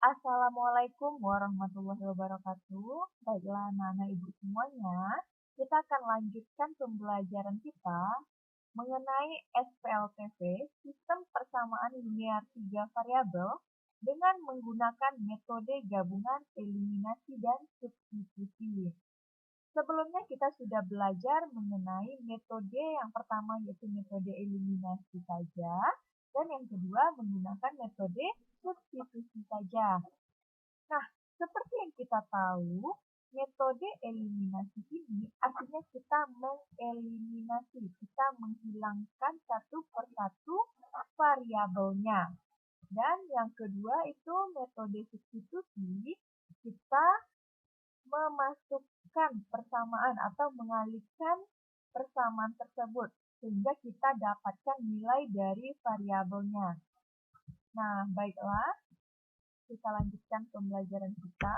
Assalamualaikum warahmatullahi wabarakatuh. Baiklah anak-anak ibu semuanya, kita akan lanjutkan pembelajaran kita mengenai SPLTV, sistem persamaan linear 3 variabel, dengan menggunakan metode gabungan, eliminasi, dan substitusi. Sebelumnya kita sudah belajar mengenai metode yang pertama yaitu metode eliminasi saja, dan yang kedua menggunakan metode substitusi saja. Nah, seperti yang kita tahu, metode eliminasi ini artinya kita mengeliminasi, kita menghilangkan satu persatu variabelnya. Dan yang kedua itu metode substitusi, kita memasukkan persamaan atau mengalihkan persamaan tersebut sehingga kita dapatkan nilai dari variabelnya. Nah, baiklah, kita lanjutkan pembelajaran kita.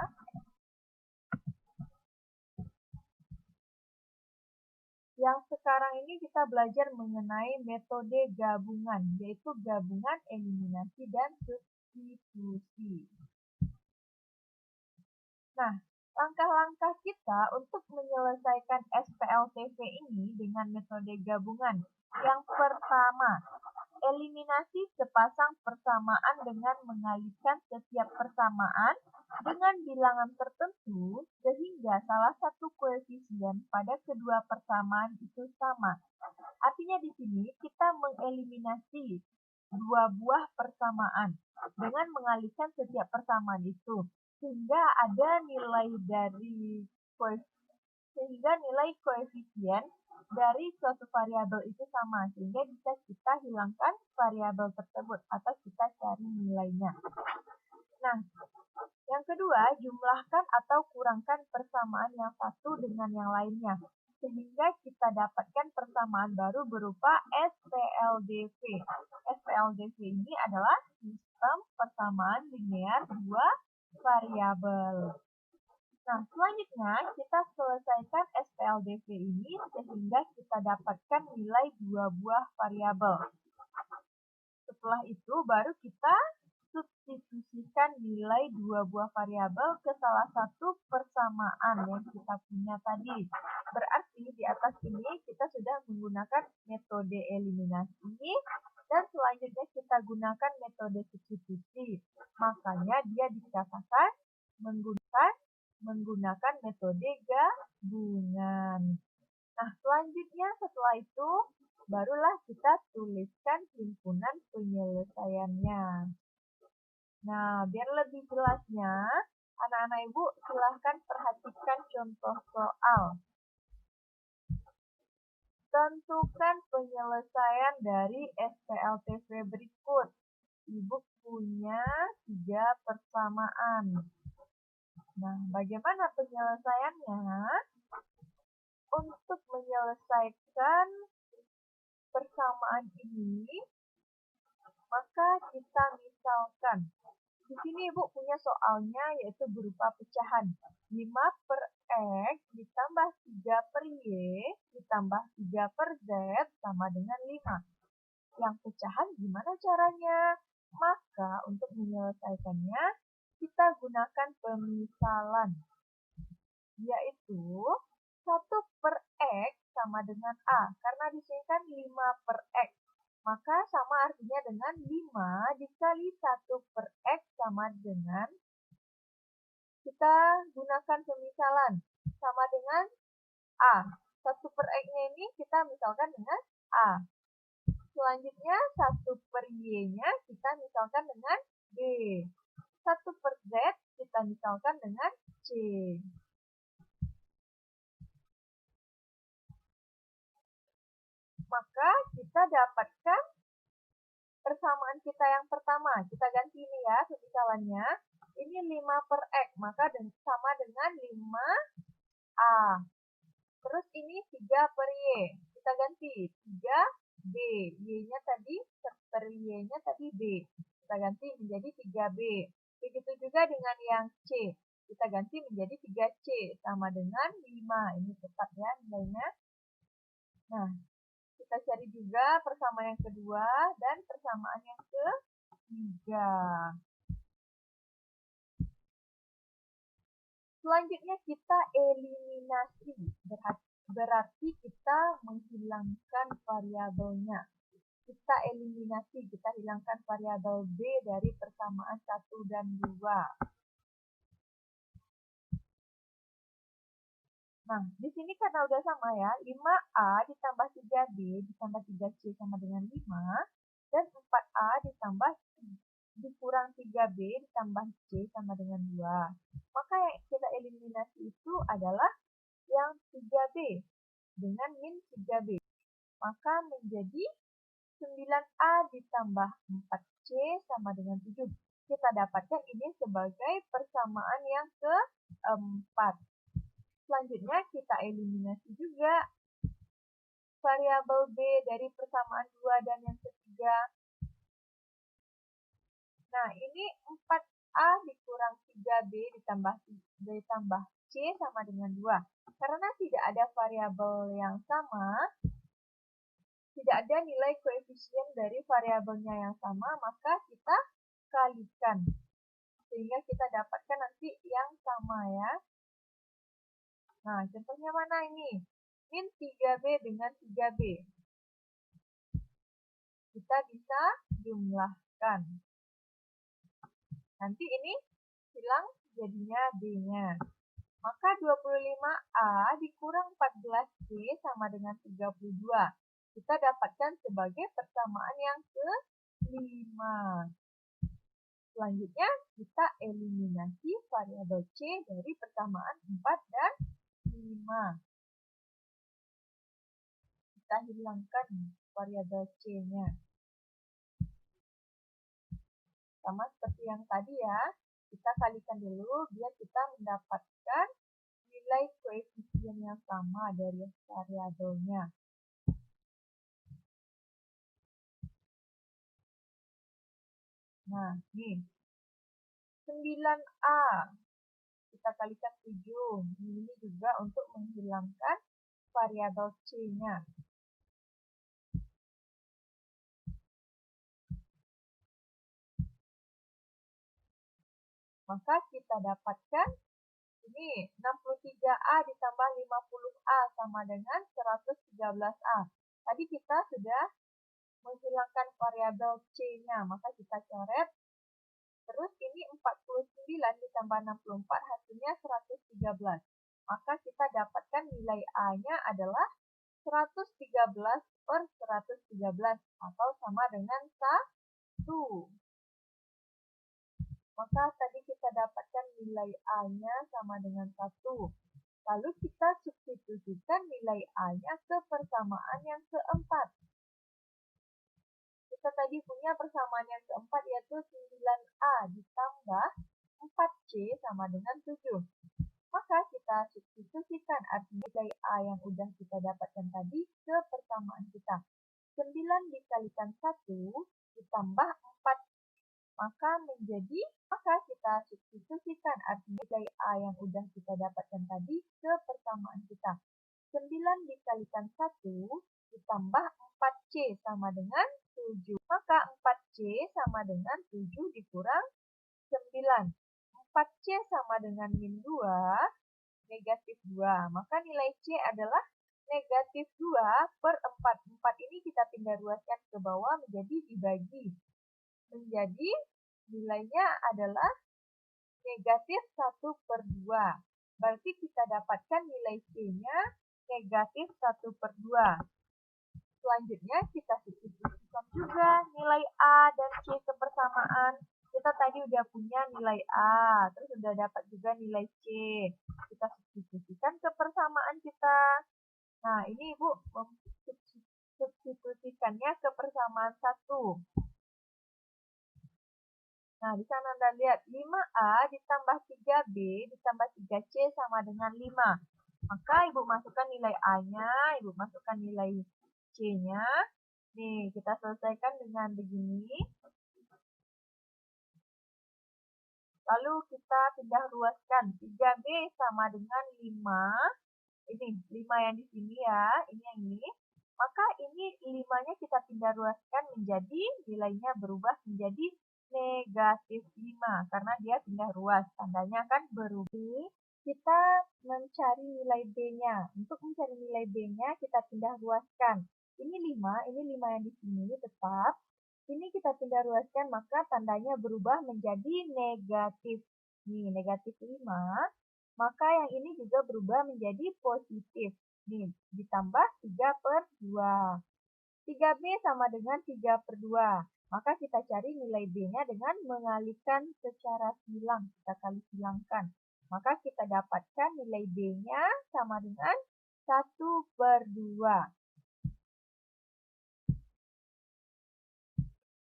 Yang sekarang ini kita belajar mengenai metode gabungan, yaitu gabungan, eliminasi, dan substitusi. Nah, langkah-langkah kita untuk menyelesaikan SPLTV ini dengan metode gabungan. Yang pertama, eliminasi sepasang persamaan dengan mengalihkan setiap persamaan dengan bilangan tertentu sehingga salah satu koefisien pada kedua persamaan itu sama. Artinya di sini kita mengeliminasi dua buah persamaan dengan mengalihkan setiap persamaan itu sehingga ada nilai dari nilai koefisien dari suatu variabel itu sama, sehingga bisa kita hilangkan variabel tersebut atau kita cari nilainya. Nah, yang kedua, jumlahkan atau kurangkan persamaan yang satu dengan yang lainnya, sehingga kita dapatkan persamaan baru berupa SPLDV. SPLDV ini adalah sistem persamaan linear dua variabel. Nah, selanjutnya kita selesaikan SPLDV ini sehingga kita dapatkan nilai dua buah variabel. Setelah itu baru kita substitusikan nilai dua buah variabel ke salah satu persamaan yang kita punya tadi. Berarti di atas ini kita sudah menggunakan metode eliminasi dan selanjutnya kita gunakan metode substitusi. Makanya dia dikatakan menggunakan metode gabungan. Nah, selanjutnya setelah itu barulah kita tuliskan himpunan penyelesaiannya. Nah, biar lebih jelasnya, anak-anak ibu silahkan perhatikan contoh soal. Tentukan penyelesaian dari SPLTV berikut. Ibu punya 3 persamaan. Nah, bagaimana penyelesaiannya? Untuk menyelesaikan persamaan ini, maka kita misalkan, di sini Ibu punya soalnya yaitu berupa pecahan. 5 per X ditambah 3 per Y ditambah 3 per Z sama dengan 5. Yang pecahan gimana caranya? Maka untuk menyelesaikannya, kita gunakan pemisalan, yaitu 1 per X sama dengan A. Karena di sini kan 5 per X. Maka sama artinya dengan 5 dikali 1 per X sama dengan, kita gunakan pemisalan, sama dengan A. 1 per X-nya ini kita misalkan dengan A. Selanjutnya 1 per Y-nya kita misalkan dengan B. 1 per Z kita misalkan dengan C. Maka kita dapatkan persamaan kita yang pertama. Kita ganti ini ya pemisalannya. Ini 5 per X, maka sama dengan 5A. Terus ini 3 per Y. Kita ganti 3B. Y-nya tadi, per Y-nya tadi B. Kita ganti menjadi 3B. Begitu juga dengan yang C. Kita ganti menjadi 3C. Sama dengan 5. Ini tepat ya nilainya. Nah, kita cari juga persamaan yang kedua dan persamaan yang ketiga. Selanjutnya kita eliminasi, berarti kita menghilangkan variabelnya. Kita eliminasi, kita hilangkan variabel B dari persamaan 1 dan 2. Nah, di sini karena udah sama ya, 5A ditambah 3B ditambah 3C sama dengan 5, dan 4A ditambah dikurang 3B ditambah C sama dengan 2. Maka yang kita eliminasi itu adalah yang 3B dengan min 3B. Maka menjadi 9A ditambah 4C sama dengan 7. Kita dapatkan ini sebagai persamaan yang keempat. Selanjutnya kita eliminasi juga variabel B dari persamaan 2 dan yang ketiga. Nah, ini 4A dikurang 3B ditambah C sama dengan 2. Karena tidak ada variabel yang sama, tidak ada nilai koefisien dari variabelnya yang sama, maka kita kalikan. Sehingga kita dapatkan nanti yang sama ya. Nah, contohnya mana ini? Min 3B dengan 3B. Kita bisa jumlahkan. Nanti ini hilang jadinya B-nya. Maka 25A dikurang 14C sama dengan 32. Kita dapatkan sebagai persamaan yang ke-5. Selanjutnya, kita eliminasi variabel C dari persamaan 4 dan 5. Kita hilangkan variabel C-nya. Sama seperti yang tadi ya, kita kalikan dulu biar kita mendapatkan nilai koefisien yang sama dari variabelnya. Nah, nih. 9A. Kita kalikan 7. Ini juga untuk menghilangkan variabel C-nya. Maka kita dapatkan ini 63A ditambah 50A sama dengan 113A. Tadi kita sudah menghilangkan variabel C-nya, maka kita coret. Terus ini 49 ditambah 64 hasilnya 113. Maka kita dapatkan nilai A-nya adalah 113 per 113 atau sama dengan 1. Maka tadi kita dapatkan nilai A-nya sama dengan 1. Lalu kita substitusikan nilai A-nya ke persamaan yang keempat. Kita tadi punya persamaan yang keempat yaitu 9A ditambah 4C sama dengan 7. Maka kita substitusikan artinya nilai A yang udah kita dapatkan tadi ke persamaan kita. 9 dikalikan 1 ditambah 4. Maka kita substitusikan artinya nilai A yang udah kita dapatkan tadi ke persamaan kita. 9 dikalikan 1 ditambah 4C sama dengan 7. Maka 4C sama dengan 7 dikurang 9. 4C sama dengan min 2, negatif 2. Maka nilai C adalah negatif 2 per 4. 4 ini kita pindah ruaskan ke bawah menjadi dibagi. Menjadi nilainya adalah negatif 1 per 2. Berarti kita dapatkan nilai C-nya negatif 1 per 2. Selanjutnya kita substitusikan juga nilai A dan C ke persamaan. Kita tadi udah punya nilai A, terus udah dapat juga nilai C. Kita substitusikan ke persamaan kita. Nah, ini Ibu substitusikannya ke persamaan 1. Nah, di sana Anda lihat 5A ditambah 3B ditambah 3C sama dengan 5. Maka Ibu masukkan nilai A-nya, Ibu masukkan nilai C-nya. Nih, kita selesaikan dengan begini. Lalu kita pindah ruaskan. 3B sama dengan 5. Ini 5 yang di sini ya, ini yang ini. Maka ini 5-nya kita pindah ruaskan menjadi nilainya berubah menjadi negatif 5 karena dia pindah ruas. Tandanya kan berubah. kita mencari nilai B-nya. Untuk mencari nilai B-nya, kita pindah ruaskan. Ini 5 yang di sini tetap. Ini kita pindah ruaskan, maka tandanya berubah menjadi negatif. Nih, negatif 5. Maka yang ini juga berubah menjadi positif. Nih, ditambah 3/2. 3B sama dengan 3/2. Maka kita cari nilai B-nya dengan mengalihkan secara silang. Kita kali silangkan. Maka kita dapatkan nilai B-nya sama dengan 1/2.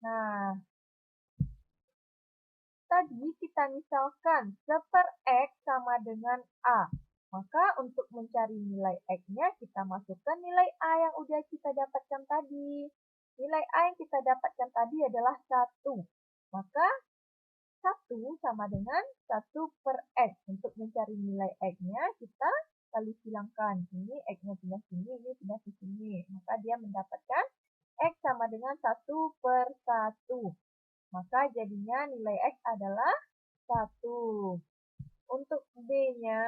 Nah, tadi kita misalkan 1/X sama dengan A. Maka untuk mencari nilai X-nya, kita masukkan nilai A yang udah kita dapatkan tadi. Nilai A yang kita dapatkan tadi adalah 1. Maka 1 sama dengan 1/X. Untuk mencari nilai X-nya, kita kali silangkan. Ini X-nya pindah sini, ini pindah ke sini. Maka dia mendapatkan X sama dengan 1/1. Maka jadinya nilai X adalah 1. Untuk B-nya,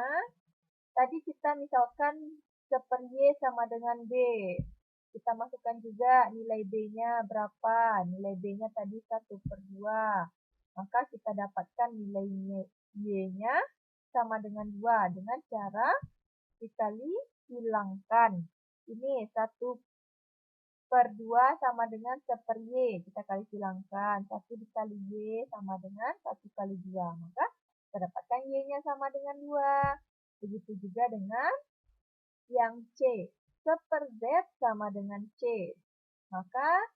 tadi kita misalkan 1/Y sama dengan B. Kita masukkan juga nilai B-nya berapa. Nilai B-nya tadi 1/2. Maka kita dapatkan nilai Y-nya sama dengan 2 dengan cara dikali hilangkan. Ini 1/2 sama dengan 1/Y. Kita kali silangkan. 1 dikali Y sama dengan 1 kali 2. Maka kita dapatkan Y-nya sama dengan 2. Begitu juga dengan yang C. 1/Z sama dengan C. Maka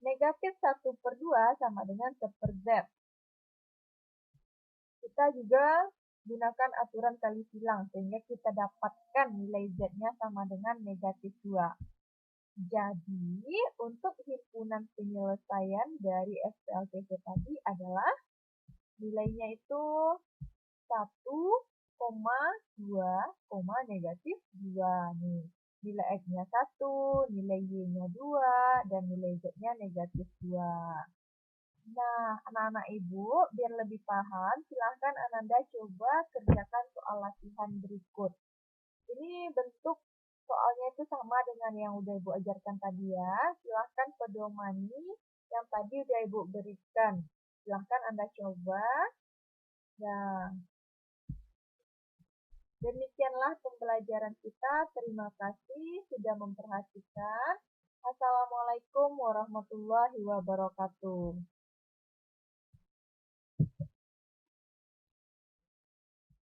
negatif 1/2 sama dengan 1/Z. Kita juga gunakan aturan kali silang sehingga kita dapatkan nilai Z-nya sama dengan negatif 2. Jadi, untuk himpunan penyelesaian dari SPLTV tadi adalah nilainya itu 1,2, negatif 2. Nih, nilai X-nya 1, nilai Y-nya 2, dan nilai Z-nya negatif 2. Nah, anak-anak Ibu, biar lebih paham, silahkan Ananda coba kerjakan soal latihan berikut. Ini bentuk soalnya itu sama dengan yang udah Ibu ajarkan tadi ya. Silahkan pedomani yang tadi udah Ibu berikan. Silahkan Anda coba. Nah, demikianlah pembelajaran kita. Terima kasih sudah memperhatikan. Assalamualaikum warahmatullahi wabarakatuh.